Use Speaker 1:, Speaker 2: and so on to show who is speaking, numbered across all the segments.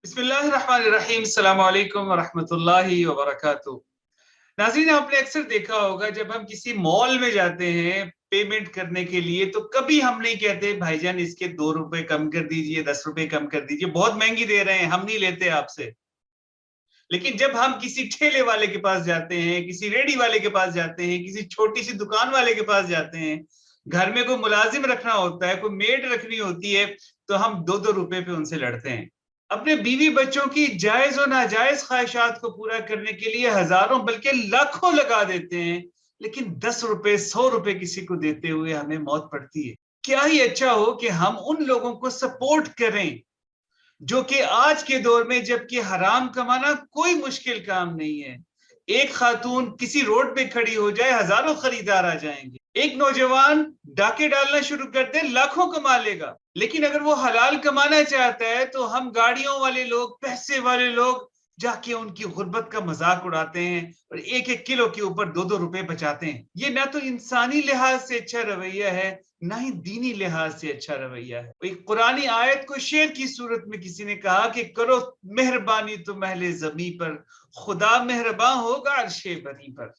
Speaker 1: बिस्मिल्लाहिर्रहमानिर्रहीम, अस्सलाम वालेकुम वरहमतुल्लाहि वबरकातुह। नाज़रीन, आपने अक्सर देखा होगा जब हम किसी मॉल में जाते हैं पेमेंट करने के लिए तो कभी हम नहीं कहते भाईजान इसके 2 रुपए कम कर दीजिए, 10 रुपए कम कर दीजिए, बहुत महंगी दे रहे हैं, हम नहीं लेते आपसे। लेकिन जब हम किसी ठेले वाले के पास जाते हैं, किसी रेडी वाले के पास जाते हैं, किसी छोटी सी दुकान वाले के पास जाते हैं, घर में कोई मुलाजिम रखना होता है, कोई मेड रखनी होती है, तो हम 2-2 रुपए पे उनसे लड़ते हैं। अपने बीवी बच्चों की जायज और नाजायज ख्वाहिशात को पूरा करने के लिए हजारों बल्कि लाखों लगा देते हैं, लेकिन 10 रुपए 100 रुपए किसी को देते हुए हमें मौत पड़ती है। क्या ही अच्छा हो कि हम उन लोगों को सपोर्ट करें जो कि आज के दौर में, जबकि हराम कमाना कोई मुश्किल काम नहीं है। एक खातून किसी रोड पे खड़ी हो जाए, हजारों खरीदार आ जाएंगे। एक नौजवान डाके डालना शुरू कर दे, लाखों कमा लेगा। लेकिन अगर वो हलाल कमाना चाहता है तो हम गाड़ियों वाले लोग, पैसे वाले लोग जाके उनकी गुर्बत का मजाक उड़ाते हैं और एक एक किलो के ऊपर 2-2 रुपए बचाते हैं। ये ना तो इंसानी लिहाज से अच्छा रवैया है, ना ही दीनी लिहाज से अच्छा रवैया है। एक कुरानी आयत को शेर की सूरत में किसी ने कहा कि करो मेहरबानी तुम अहले ज़मी पर, खुदा मेहरबान होगा अर्शे बरी पर।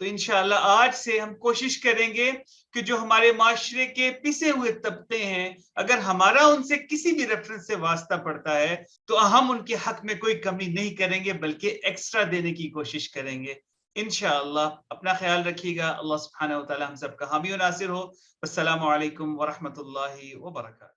Speaker 1: तो इंशाअल्लाह आज से हम कोशिश करेंगे कि जो हमारे माशरे के पिसे हुए तबके हैं, अगर हमारा उनसे किसी भी रेफरेंस से वास्ता पड़ता है तो हम उनके हक में कोई कमी नहीं करेंगे, बल्कि एक्स्ट्रा देने की कोशिश करेंगे। इंशाअल्लाह अपना ख्याल रखिएगा। अल्लाह सुब्हानहू व तआला हम सबका हामी और नासिर हो। अस्सलामु अलैकुम व रहमतुल्लाहि व बरकातहू।